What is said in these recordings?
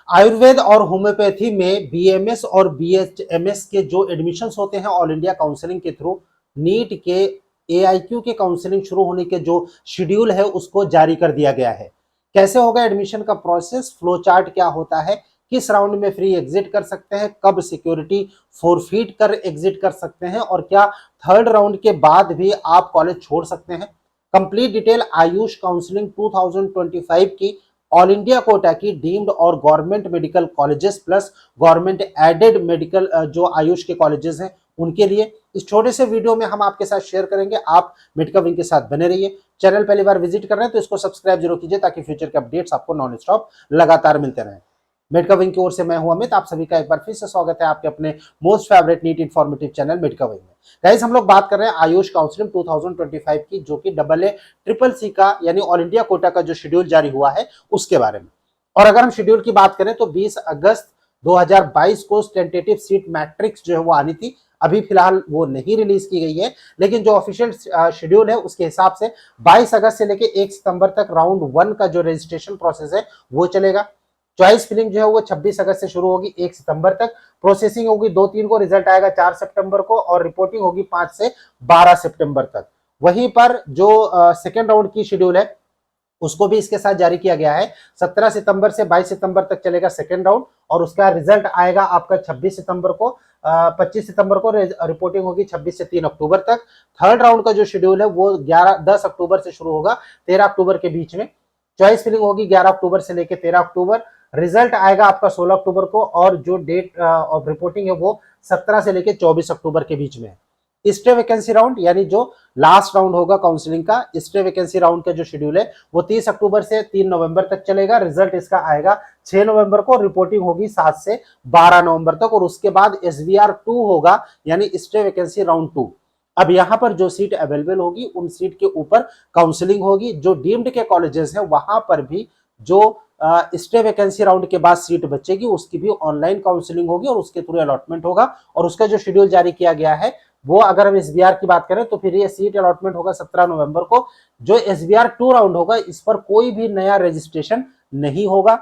आयुर्वेद और होम्योपैथी में बीएमएस और बीएचएमएस के जो एडमिशंस होते हैं ऑल इंडिया काउंसलिंग के थ्रू, नीट के एआईक्यू के काउंसलिंग शुरू होने के जो शेड्यूल है उसको जारी कर दिया गया है। कैसे होगा एडमिशन का प्रोसेस, फ्लो चार्ट क्या होता है, किस राउंड में फ्री एग्जिट कर सकते हैं, कब सिक्योरिटी फोरफीट कर एग्जिट कर सकते हैं और क्या थर्ड राउंड के बाद भी आप कॉलेज छोड़ सकते हैं। कंप्लीट डिटेल आयुष काउंसलिंग 2025 की ऑल इंडिया कोटा की डीम्ड और government medical colleges plus government aided medical जो आयुष के कॉलेजेस हैं उनके लिए इस छोटे से वीडियो में हम आपके साथ शेयर करेंगे। आप मेडिका विंग के साथ बने रहिए। चैनल पहली बार विजिट कर रहे हैं तो इसको सब्सक्राइब जरूर कीजिए ताकि फ्यूचर के अपडेट्स आपको नॉन स्टॉप लगातार मिलते रहें। मेडिका विंग की ओर से मैं हूं अमित, आप सभी का एक बार फिर से स्वागत है आपके अपने most favourite NEET informative channel Medica Wing में। गाइस हम लोग बात कर रहे हैं आयुष काउंसलिंग 2025 की, जो कि AA-CCC का यानी ऑल इंडिया कोटा का जो शेड्यूल जारी हुआ है उसके बारे में। और अगर हम शेड्यूल की बात करें तो 20 अगस्त 2022 को टेंटेटिव सीट मैट्रिक्स जो है वो आनी थी। अभी फिलहाल वो नहीं रिलीज की गई है, लेकिन जो ऑफिशियल शेड्यूल है उसके हिसाब से 22 अगस्त से लेके 1 सितंबर तक राउंड 1 का जो रजिस्ट्रेशन प्रोसेस है वो चलेगा। चॉइस फिलिंग जो है वो 26 अगस्त से शुरू होगी 1 सितंबर तक। प्रोसेसिंग होगी 2-3 को, रिजल्ट आएगा 4 सितंबर को और रिपोर्टिंग होगी 5 से 12 सितंबर तक। वहीं पर जो सेकेंड राउंड की शेड्यूल है उसको भी इसके साथ जारी किया गया है। 17 सितंबर से 22 सितंबर तक चलेगा सेकेंड राउंड और उसका रिजल्ट आएगा आपका 26 सितंबर को। 25 सितंबर को रिपोर्टिंग होगी 26 से 3 अक्टूबर तक। थर्ड राउंड का जो शेड्यूल है वो 10 अक्टूबर से शुरू होगा 13 अक्टूबर के बीच में। चॉइस फिलिंग होगी 11 अक्टूबर से लेकर 13 अक्टूबर। रिजल्ट आएगा आपका 16 अक्टूबर को और जो डेट ऑफ रिपोर्टिंग है वो 17 से लेकर 24 अक्टूबर के बीच में है। स्टे वैकेंसी राउंड यानी जो लास्ट राउंड होगा काउंसलिंग का, स्टे वैकेंसी राउंड का जो शेड्यूल है वो 30 अक्टूबर से 3 नवंबर तक चलेगा। रिजल्ट इसका आएगा 6 नवंबर को, रिपोर्टिंग होगी 7 से 12 नवंबर तक और उसके बाद SVR 2 होगा यानी स्टे वैकेंसी राउंड 2। अब यहां पर जो सीट अवेलेबल होगी उन सीट के ऊपर काउंसलिंग होगी। जो डीम्ड के कॉलेजेस हैं वहां पर भी जो स्टे वैकेंसी राउंड के बाद सीट बचेगी उसकी भी ऑनलाइन काउंसलिंग होगी और उसके थ्रू अलॉटमेंट होगा। और उसका जो शेड्यूल जारी किया गया है वो अगर हम SBR की बात करें तो फिर ये सीट अलॉटमेंट होगा 17 नवंबर को। जो SBR 2 राउंड होगा इस पर कोई भी नया रजिस्ट्रेशन नहीं होगा।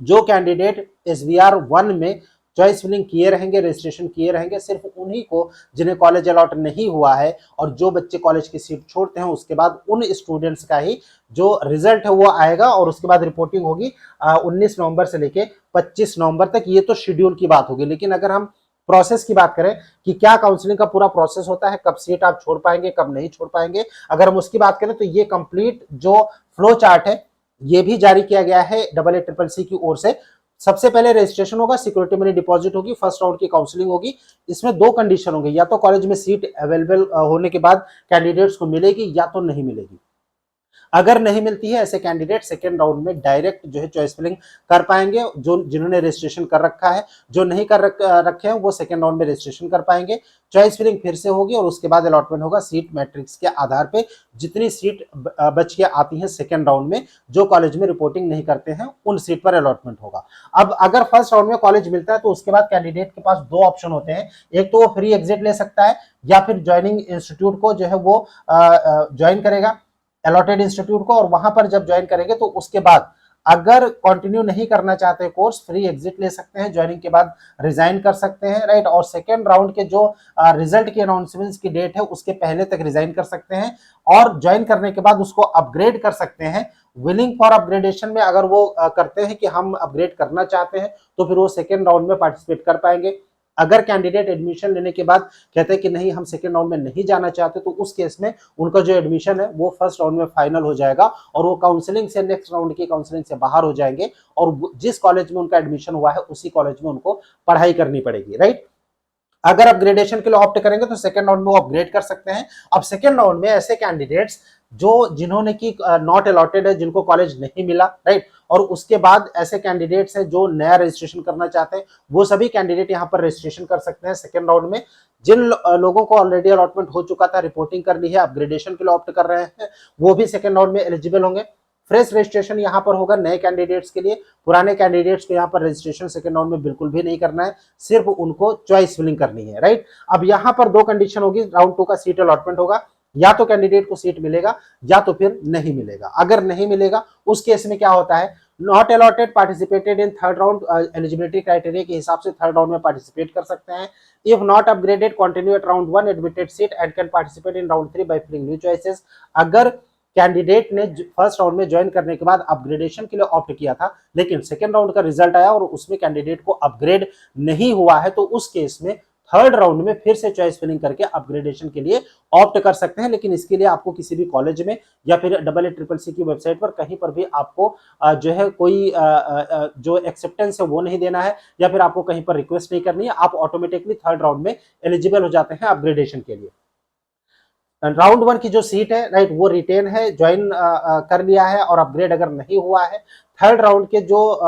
जो कैंडिडेट SBR 1 में चॉइस फिलिंग किए रहेंगे, रजिस्ट्रेशन किए रहेंगे, सिर्फ उन्हीं को जिन्हें कॉलेज अलॉट नहीं हुआ है और जो बच्चे कॉलेज की सीट छोड़ते हैं उसके बाद उन स्टूडेंट्स का ही जो रिजल्ट है वो आएगा और उसके बाद रिपोर्टिंग होगी 19 नवंबर से लेके 25 नवंबर तक। ये तो शेड्यूल की बात होगी, लेकिन अगर हम प्रोसेस की बात करें कि क्या काउंसलिंग का पूरा प्रोसेस होता है, कब सीट आप छोड़ पाएंगे कब नहीं छोड़ पाएंगे, अगर हम उसकी बात करें तो ये कंप्लीट जो फ्लो चार्ट है ये भी जारी किया गया है AA-CCC की ओर से। सबसे पहले रजिस्ट्रेशन होगा, सिक्योरिटी मनी डिपॉजिट होगी, फर्स्ट राउंड की काउंसलिंग होगी। इसमें 2 कंडीशन होंगे, या तो कॉलेज में सीट अवेलेबल होने के बाद कैंडिडेट्स को मिलेगी या तो नहीं मिलेगी। अगर नहीं मिलती है ऐसे कैंडिडेट सेकेंड राउंड में डायरेक्ट जो है चॉइस फिलिंग कर पाएंगे। जो जिन्होंने रजिस्ट्रेशन कर रखा है, जो नहीं कर रखे हैं वो सेकेंड राउंड में रजिस्ट्रेशन कर पाएंगे। चॉइस फिलिंग फिर से होगी और उसके बाद अलॉटमेंट होगा सीट मैट्रिक्स के आधार पे। जितनी सीट बच के आती है सेकेंड राउंड में, जो कॉलेज में रिपोर्टिंग नहीं करते हैं उन सीट पर अलॉटमेंट होगा। अब अगर फर्स्ट राउंड में कॉलेज मिलता है तो उसके बाद कैंडिडेट के पास 2 ऑप्शन होते हैं। एक तो वो फ्री एग्जिट ले सकता है या फिर ज्वाइनिंग इंस्टीट्यूट को जो है वो ज्वाइन करेगा, अलॉटेड इंस्टीट्यूट को, और वहां पर जब ज्वाइन करेंगे तो उसके बाद अगर कंटिन्यू नहीं करना चाहते कोर्स, फ्री एग्जिट ले सकते हैं, ज्वाइनिंग के बाद रिजाइन कर सकते हैं, राइट। और सेकेंड राउंड के जो रिजल्ट की अनाउंसमेंट की डेट है उसके पहले तक रिजाइन कर सकते हैं और ज्वाइन करने के बाद उसको अपग्रेड कर सकते हैं। विलिंग फॉर अपग्रेडेशन में अगर वो करते हैं कि हम अपग्रेड करना चाहते हैं तो फिर वो सेकेंड राउंड में पार्टिसिपेट कर पाएंगे। अगर कैंडिडेट एडमिशन लेने के बाद कहते हैं कि नहीं हम सेकेंड राउंड में नहीं जाना चाहते तो उस केस में उनका जो एडमिशन है वो फर्स्ट राउंड में फाइनल हो जाएगा और वो काउंसलिंग से नेक्स्ट राउंड की काउंसलिंग से बाहर हो जाएंगे और जिस कॉलेज में उनका एडमिशन हुआ है उसी कॉलेज में उनको पढ़ाई करनी पड़ेगी, राइट। अगर अपग्रेडेशन के लिए ऑप्ट करेंगे तो सेकेंड राउंड में वो अपग्रेड कर सकते हैं। अब सेकेंड राउंड में ऐसे कैंडिडेट्स जो जिन्होंने की नॉट अलॉटेड है, जिनको कॉलेज नहीं मिला, राइट, और उसके बाद ऐसे कैंडिडेट्स हैं जो नया रजिस्ट्रेशन करना चाहते हैं, वो सभी कैंडिडेट यहाँ पर रजिस्ट्रेशन कर सकते हैं सेकेंड राउंड में। जिन लोगों को ऑलरेडी अलॉटमेंट हो चुका था, रिपोर्टिंग कर ली है, अपग्रेडेशन के लिए ऑप्ट कर रहे हैं, वो भी सेकेंड राउंड में एलिजिबल होंगे। फ्रेश रजिस्ट्रेशन यहाँ पर होगा नए कैंडिडेट्स के लिए। पुराने कैंडिडेट्स को यहाँ पर रजिस्ट्रेशन सेकेंड राउंड में बिल्कुल भी नहीं करना है, सिर्फ उनको चॉइस फिलिंग करनी है, राइट। अब यहाँ पर 2 कंडीशन होगी, राउंड 2 का सीट अलॉटमेंट होगा, या तो कैंडिडेट को सीट मिलेगा या तो फिर नहीं मिलेगा। अगर नहीं मिलेगा उस केस में क्या होता है, not allotted participated in third round, eligibility criteria के हिसाब से थर्ड राउंड में पार्टिसिपेट कर सकते हैं। If not upgraded continue at round 1 admitted seat and can participate in round 3 by filling new choices. अगर कैंडिडेट ने फर्स्ट राउंड में ज्वाइन करने के बाद अपग्रेडेशन के लिए ऑप्ट किया था, लेकिन सेकेंड राउंड का रिजल्ट आया और उसमें कैंडिडेट को अपग्रेड नहीं हुआ है, तो उस केस में थर्ड राउंड में फिर से चॉइस फिलिंग करके अपग्रेडेशन के लिए ऑप्ट कर सकते हैं। लेकिन इसके लिए आपको किसी भी कॉलेज में या फिर AACCC की वेबसाइट पर कहीं पर भी आपको जो है कोई जो एक्सेप्टेंस है वो नहीं देना है, या फिर आपको कहीं पर रिक्वेस्ट नहीं करनी है, आप ऑटोमेटिकली थर्ड राउंड में एलिजिबल हो जाते हैं अपग्रेडेशन के लिए। राउंड 1 की जो सीट है राइट वो रिटेन है, ज्वाइन कर लिया है और अपग्रेड अगर नहीं हुआ है, थर्ड राउंड के जो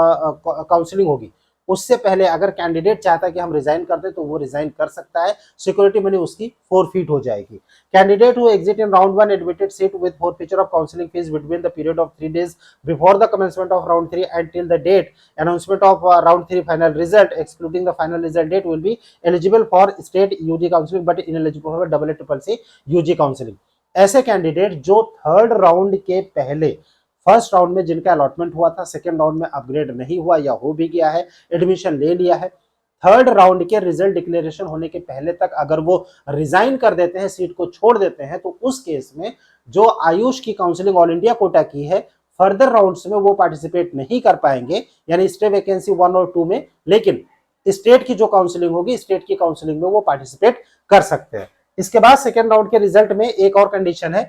काउंसलिंग होगी उससे पहले अगर कैंडिडेट चाहता है कि हम रिजाइन कर दें तो वो रिजाइन कर सकता है, सिक्योरिटी मनी उसकी फोरफीट हो जाएगी। Candidate who exit in round 1 admitted seat with forfeiture of counselling fees between the period of 3 days before the commencement of round 3 and till the date announcement of round 3 final result excluding the final result date will be eligible for state UG counseling but ineligible for AACCC UG counseling। ऐसे candidate जो third round के पहले first round में जिनका allotment हुआ था, second round में upgrade नहीं हुआ या हो भी गया है, एडमिशन ले लिया है, थर्ड राउंड के रिजल्ट डिक्लेरेशन होने के पहले तक अगर वो रिजाइन कर देते हैं, सीट को छोड़ देते हैं, तो उस केस में जो आयुष की काउंसलिंग ऑल इंडिया कोटा की है, फर्दर राउंड्स में वो पार्टिसिपेट नहीं कर पाएंगे, यानी स्टे वैकेंसी 1 और 2 में, लेकिन स्टेट की जो काउंसलिंग होगी, स्टेट की काउंसलिंग में वो पार्टिसिपेट कर सकते हैं। इसके बाद सेकेंड राउंड के रिजल्ट में एक और कंडीशन है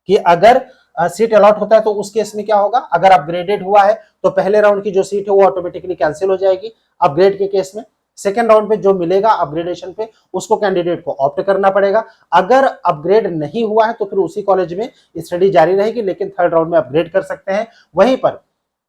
कि अगर सीट अलॉट होता है तो उस केस में क्या होगा, अगर अपग्रेडेड हुआ है तो पहले राउंड की जो सीट है वो ऑटोमेटिकली कैंसिल हो जाएगी अपग्रेड के केस में। सेकेंड राउंड पे जो मिलेगा अपग्रेडेशन पे उसको कैंडिडेट को ऑप्ट करना पड़ेगा। अगर अपग्रेड नहीं हुआ है तो फिर उसी कॉलेज में स्टडी जारी रहेगी, लेकिन थर्ड राउंड में अपग्रेड कर सकते हैं। वहीं पर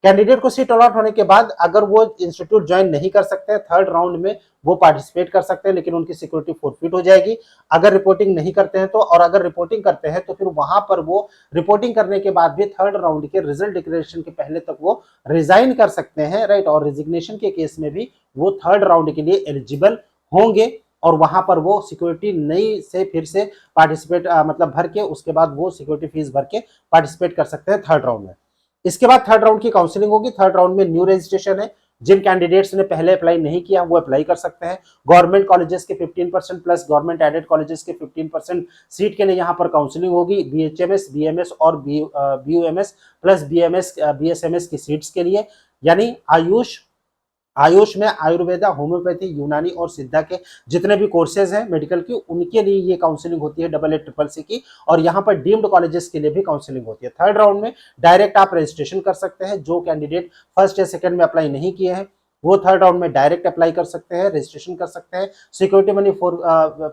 कैंडिडेट को सीट अलॉट होने के बाद अगर वो इंस्टीट्यूट ज्वाइन नहीं कर सकते, थर्ड राउंड में वो पार्टिसिपेट कर सकते हैं, लेकिन उनकी सिक्योरिटी फोरफीट हो जाएगी अगर रिपोर्टिंग नहीं करते हैं तो। और अगर रिपोर्टिंग करते हैं तो फिर वहां पर वो रिपोर्टिंग करने के बाद भी थर्ड राउंड के रिजल्ट डिक्लेरेशन के पहले तक वो रिजाइन कर सकते हैं, राइट। और रिजिग्नेशन के केस में भी वो थर्ड राउंड के लिए एलिजिबल होंगे और वहां पर वो सिक्योरिटी नई से फिर से पार्टिसिपेट मतलब भर के उसके बाद वो सिक्योरिटी फीस भर के पार्टिसिपेट कर सकते हैं थर्ड राउंड में। इसके बाद थर्ड राउंड की काउंसलिंग होगी। थर्ड राउंड में न्यू रजिस्ट्रेशन है, जिन कैंडिडेट्स ने पहले अप्लाई नहीं किया वो अप्लाई कर सकते हैं। गवर्नमेंट कॉलेजेस के 15% प्लस गवर्नमेंट एडेड कॉलेजेस के 15% सीट के लिए यहाँ पर काउंसलिंग होगी। BHMS, BMS और BUMS प्लस BMS, BSMS की सीट्स के लिए, यानी आयुष में आयुर्वेदा, होम्योपैथी, यूनानी और सिद्धा के जितने भी कोर्सेज हैं मेडिकल की, उनके लिए ये काउंसलिंग होती है AACCC की। और यहाँ पर डीम्ड कॉलेजेस के लिए भी काउंसलिंग होती है। थर्ड राउंड में डायरेक्ट आप रजिस्ट्रेशन कर सकते हैं। जो कैंडिडेट फर्स्ट या सेकंड में अप्लाई नहीं किए हैं वो थर्ड राउंड में डायरेक्ट अप्लाई कर सकते हैं, रजिस्ट्रेशन कर सकते हैं, सिक्योरिटी मनी फॉर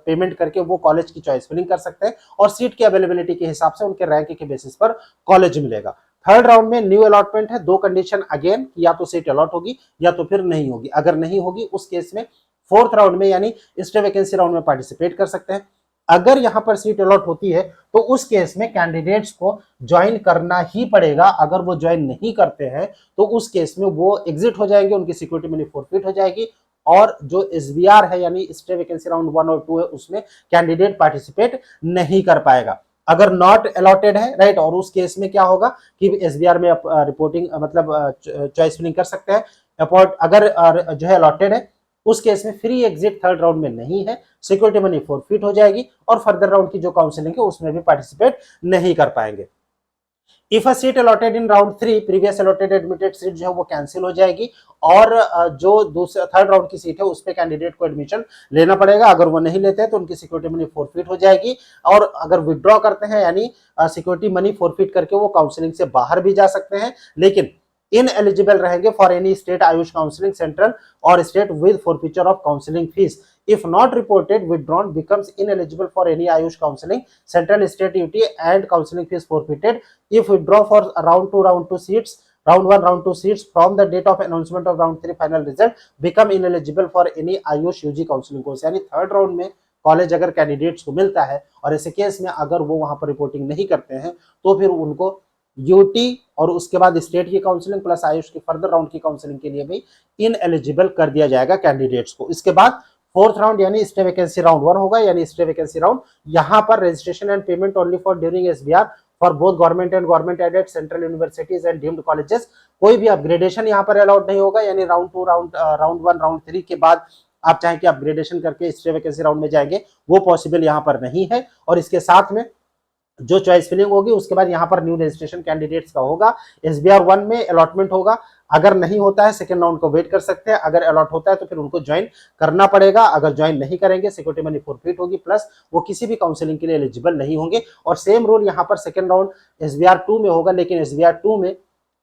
पेमेंट करके वो कॉलेज की चॉइस फिलिंग कर सकते हैं और सीट की अवेलेबिलिटी के हिसाब से उनके रैंक के बेसिस पर कॉलेज मिलेगा। थर्ड राउंड में न्यू अलॉटमेंट है, दो कंडीशन अगेन, या तो सीट अलॉट होगी या तो फिर नहीं होगी। अगर नहीं होगी उस केस में फोर्थ राउंड में यानी स्टे वैकेंसी राउंड में पार्टिसिपेट कर सकते हैं। अगर यहां पर सीट अलॉट होती है तो उस केस में कैंडिडेट्स को ज्वाइन करना ही पड़ेगा। अगर वो ज्वाइन नहीं करते हैं तो उस केस में वो एग्जिट हो जाएंगे, उनकी सिक्योरिटी मनी फोरफीट हो जाएगी और जो SBR है यानी स्टे वैकेंसी राउंड 1 और 2 है उसमें कैंडिडेट पार्टिसिपेट नहीं कर पाएगा। अगर नॉट अलॉटेड है, राइट, और उस केस में क्या होगा कि SBR में रिपोर्टिंग मतलब चॉइस फिलिंग कर सकते हैं। अगर जो है अलॉटेड है उस केस में फ्री एग्जिट थर्ड राउंड में नहीं है, सिक्योरिटी मनी फोरफीट हो जाएगी और फर्दर राउंड की जो काउंसलिंग है उसमें भी पार्टिसिपेट नहीं कर पाएंगे। If a seat allotted in round 3, previous allotted admitted seat जो है वो कैंसिल हो जाएगी और जो दूसरा थर्ड राउंड की सीट है उस पे कैंडिडेट को एडमिशन लेना पड़ेगा। अगर वो नहीं लेते हैं तो उनकी सिक्योरिटी मनी फोरफीट हो जाएगी और अगर विड्रॉ करते हैं यानी सिक्योरिटी मनी फोरफीट करके वो काउंसलिंग से बाहर भी जा सकते हैं, लेकिन इन एलिजिबल रहेंगे for any state Ayush counselling central और state with forfeiture of counselling fees. If not reported, withdrawn becomes ineligible for any Ayush counseling, central state UT and counseling fees forfeited. If withdraw for round 2 seats, round 1, round 2 seats from the date of announcement of round 3 final result, become ineligible for any Ayush UG counseling course। यानी third round में college अगर candidates को मिलता है और ऐसे case में अगर वो वहां पर रिपोर्टिंग नहीं करते हैं तो फिर उनको यूटी और उसके बाद स्टेट की काउंसलिंग प्लस आयुष की फर्दर राउंड की काउंसलिंग के लिए भी इनएलिजिबल कर दिया जाएगा कैंडिडेट्स को। इसके बाद फोर्थ राउंड यानी स्टे वैकेंसी राउंड 1 होगा, यानी स्टे वैकेंसी राउंड यहाँ पर registration and payment only for during SBR for both government and government aided central universities and deemed colleges. कोई भी अपग्रेडेशन यहाँ पर अलाउड नहीं होगा, यानी राउंड 2, राउंड 1, राउंड 3 के बाद आप चाहें कि अपग्रेडेशन करके स्टे वैकेंसी राउंड में जाएंगे, वो पॉसिबल यहाँ पर नहीं है। और इसके साथ में जो चॉइस फिलिंग होगी उसके बाद यहाँ पर न्यू रजिस्ट्रेशन कैंडिडेट्स का होगा। एसबीआर 1 में अलॉटमेंट होगा, अगर नहीं होता है सेकंड राउंड को वेट कर सकते हैं, अगर अलॉट होता है तो फिर उनको ज्वाइन करना पड़ेगा, अगर ज्वाइन नहीं करेंगे सिक्योरिटी मनी फॉरफिट होगी, प्लस वो किसी भी काउंसलिंग के लिए एलिजिबल नहीं होंगे। और सेम रूल यहाँ पर सेकंड राउंड एसबीआर 2 में होगा, लेकिन एसबीआर 2 में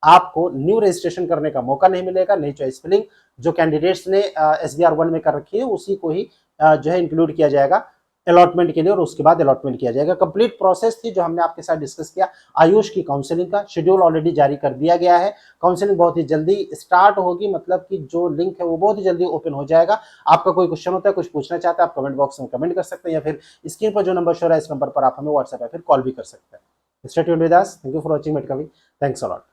आपको न्यू रजिस्ट्रेशन करने का मौका नहीं मिलेगा। नई चॉइस फिलिंग जो कैंडिडेट्स ने एसबीआर 1 में कर रखी है उसी को ही जो है इंक्लूड किया जाएगा अलॉटमेंट के लिए, और उसके बाद अलॉटमेंट किया जाएगा। कंप्लीट प्रोसेस थी जो हमने आपके साथ डिस्कस किया आयुष की काउंसलिंग का। शेड्यूल ऑलरेडी जारी कर दिया गया है, काउंसलिंग बहुत ही जल्दी स्टार्ट होगी, मतलब कि जो लिंक है वो बहुत ही जल्दी ओपन हो जाएगा। आपका कोई क्वेश्चन होता है, कुछ पूछना चाहते हैं, आप कमेंट बॉक्स में कमेंट कर सकते हैं, या फिर स्क्रीन पर जो नंबर शो रहा है इस नंबर पर आप हमें व्हाट्सएप या फिर कॉल भी कर सकते हैं। Stay tuned with us, thank you for watching MedKavi, thanks a lot.